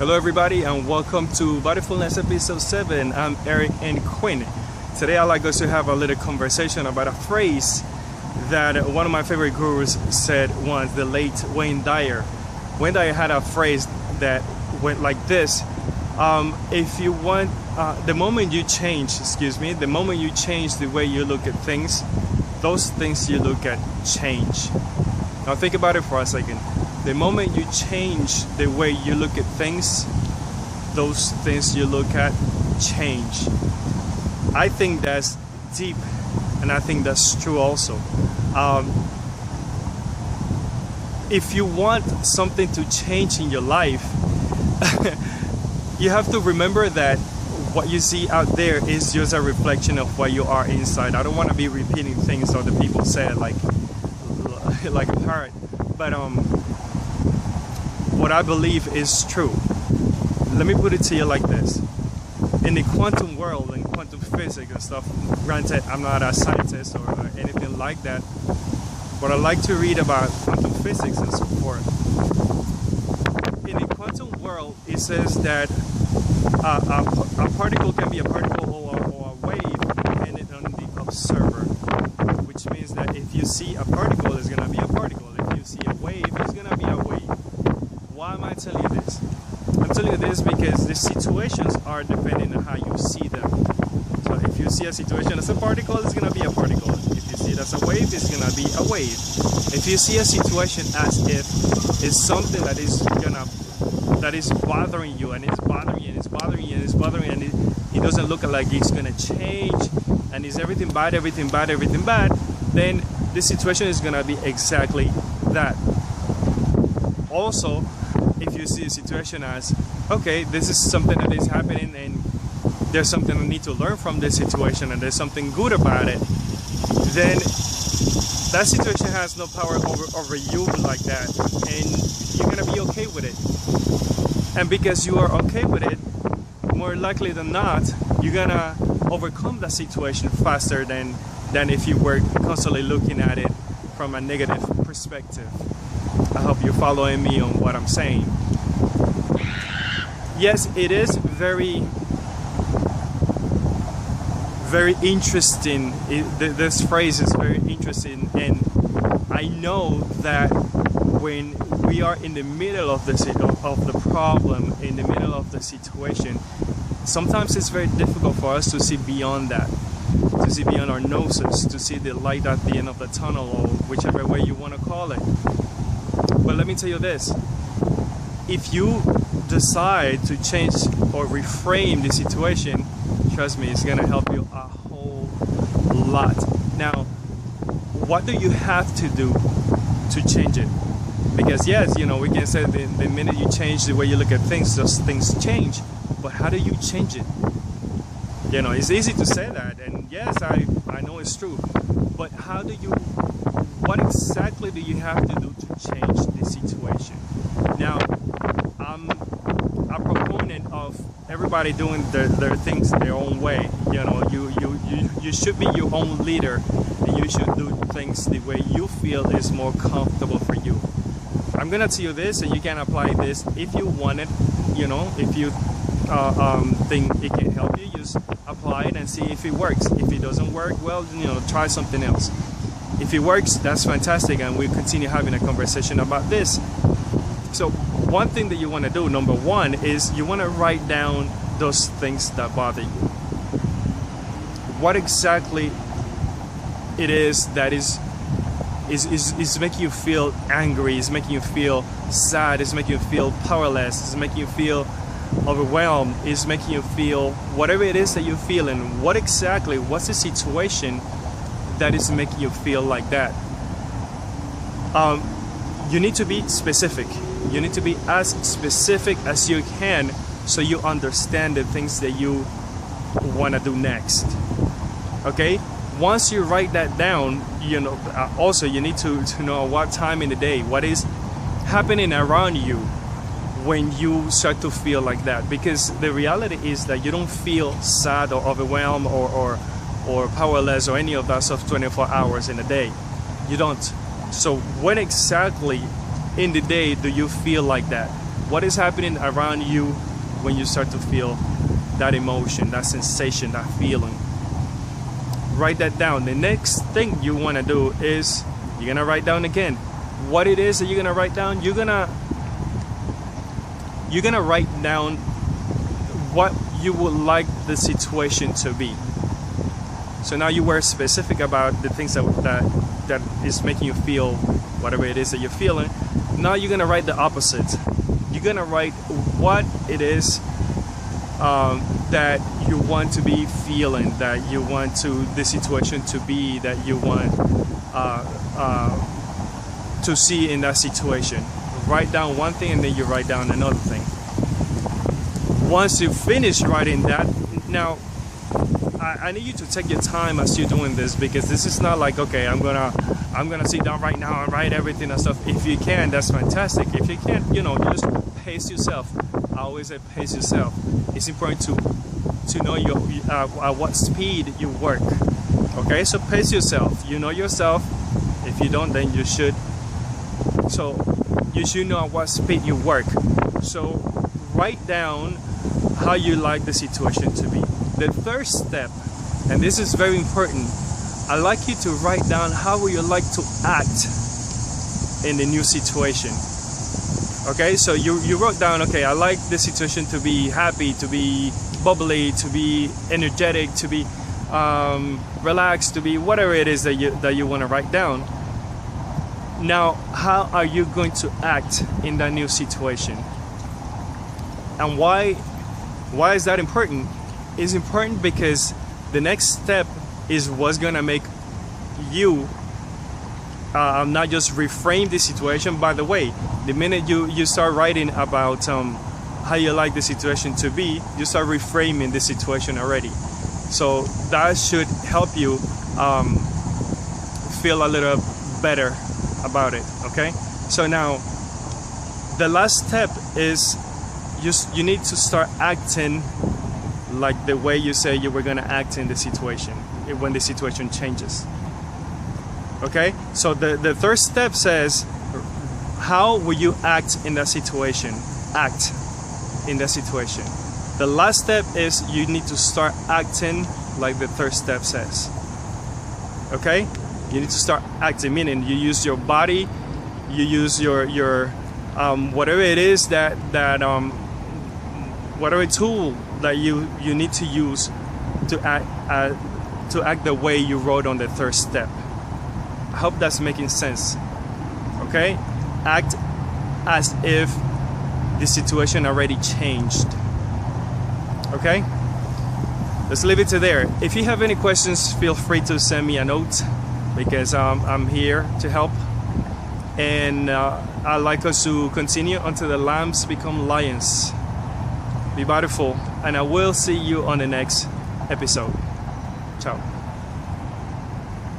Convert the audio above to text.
Hello everybody and welcome to Bodyfulness episode 7. I'm Eric and Quinn. Today I'd like us to have a little conversation about a phrase that one of my favorite gurus said once, the late Wayne Dyer. Wayne Dyer had a phrase that went like this: if you want, the moment you change the way you look at things, those things you look at change. Now think about it for a second. The moment you change the way you look at things, those things you look at change. I think that's deep, and I think that's true also. If you want something to change in your life, you have to remember that what you see out there is just a reflection of what you are inside. I don't want to be repeating things other people said like a parrot, but what I believe is true. Let me put it to you like this. In the quantum world, in quantum physics and stuff, granted I'm not a scientist or anything like that, but I like to read about quantum physics and so forth. In the quantum world, it says that a particle can be a particle or a wave depending on the observer, which means that if you see a particle, it's going to be a particle. If you see a wave, it's going to be a wave. Why am I telling you this? I'm telling you this because the situations are depending on how you see them. So if you see a situation as a particle, it's going to be a particle. If you see it as a wave, it's going to be a wave. If you see a situation as if it's something that is bothering you, and it's bothering you, and it's bothering you, and it's bothering you, and it doesn't look like it's going to change, and it's everything bad, then the situation is going to be exactly that. Also, if you see a situation as, okay, this is something that is happening and there's something I need to learn from this situation and there's something good about it, then that situation has no power over you like that, and you're going to be okay with it. And because you are okay with it, more likely than not, you're going to overcome that situation faster than if you were constantly looking at it from a negative perspective. I hope you're following me on what I'm saying. Yes, it is very interesting. This phrase is very interesting, and I know that when we are in the middle of the problem, in the middle of the situation, sometimes it's very difficult for us to see beyond that, to see beyond our noses, to see the light at the end of the tunnel, or whichever way you want to call it. But let me tell you this: if you decide to change or reframe the situation, trust me, it's gonna help you a whole lot. Now, what do you have to do to change it? Because yes, you know, we can say the minute you change the way you look at things, those things change. But how do you change it? You know, it's easy to say that, and yes, I know it's true. But what exactly do you have to do to change the situation? Now, I'm a proponent of everybody doing their things their own way. You know, you should be your own leader, and you should do things the way you feel is more comfortable for you. I'm gonna tell you this, and you can apply this if you want it. You know, if you think it can help you, just apply it and see if it works. If it doesn't work, well, you know, try something else. If it works, that's fantastic, and we'll continue having a conversation about this. So one thing that you want to do, number one, is you want to write down those things that bother you. What exactly it is that is making you feel angry, is making you feel sad, is making you feel powerless, is making you feel overwhelmed, is making you feel whatever it is that you're feeling. What's the situation that is making you feel like that? You need to be specific. You need to be as specific as you can, so you understand the things that you want to do next. Okay? Once you write that down, you know, also you need to know what time in the day, what is happening around you when you start to feel like that. Because the reality is that you don't feel sad or overwhelmed or powerless or any of that stuff 24 hours in a day. You don't. So when exactly in the day do you feel like that? What is happening around you when you start to feel that emotion, that sensation, that feeling? Write that down. The next thing you want to do is you're gonna write down again what it is that you're gonna write down. You're gonna write down what you would like the situation to be. So now you were specific about the things that is making you feel whatever it is that you're feeling. Now you're gonna write the opposite. You're gonna write what it is that you want to be feeling, that you want the situation to be, that you want to see in that situation. Write down one thing and then you write down another thing. Once you finish writing that, now I need you to take your time as you're doing this, because this is not like, okay, I'm gonna sit down right now and write everything and stuff. If you can, that's fantastic. If you can't, just pace yourself. I always say pace yourself. It's important to know at what speed you work. Okay, so pace yourself. You know yourself. If you don't, then you should. So you should know at what speed you work. So write down how you like the situation to be. The third step, and this is very important, I'd like you to write down how would you like to act in the new situation. Okay, so you wrote down, okay, I like the situation to be happy, to be bubbly, to be energetic, to be relaxed, to be whatever it is that you want to write down. Now, how are you going to act in that new situation? And why is that important? It's important because the next step is what's gonna make you not just reframe the situation. By the way, the minute you start writing about how you like the situation to be, you start reframing the situation already. So that should help you feel a little better about it. Okay, so now the last step is you need to start acting like the way you say you were gonna act in the situation when the situation changes. Okay, so the third step says, how will you act in that situation? Act in that situation. The last step is you need to start acting like the third step says. Okay, you need to start acting, meaning you use your body, you use your whatever it is that whatever tool that you need to use to act the way you wrote on the third step. I hope that's making sense. Okay, act as if the situation already changed. Okay, let's leave it to there. If you have any questions, feel free to send me a note, because I'm here to help, and I'd like us to continue until the lambs become lions. Be bodyful, and I will see you on the next episode. Ciao.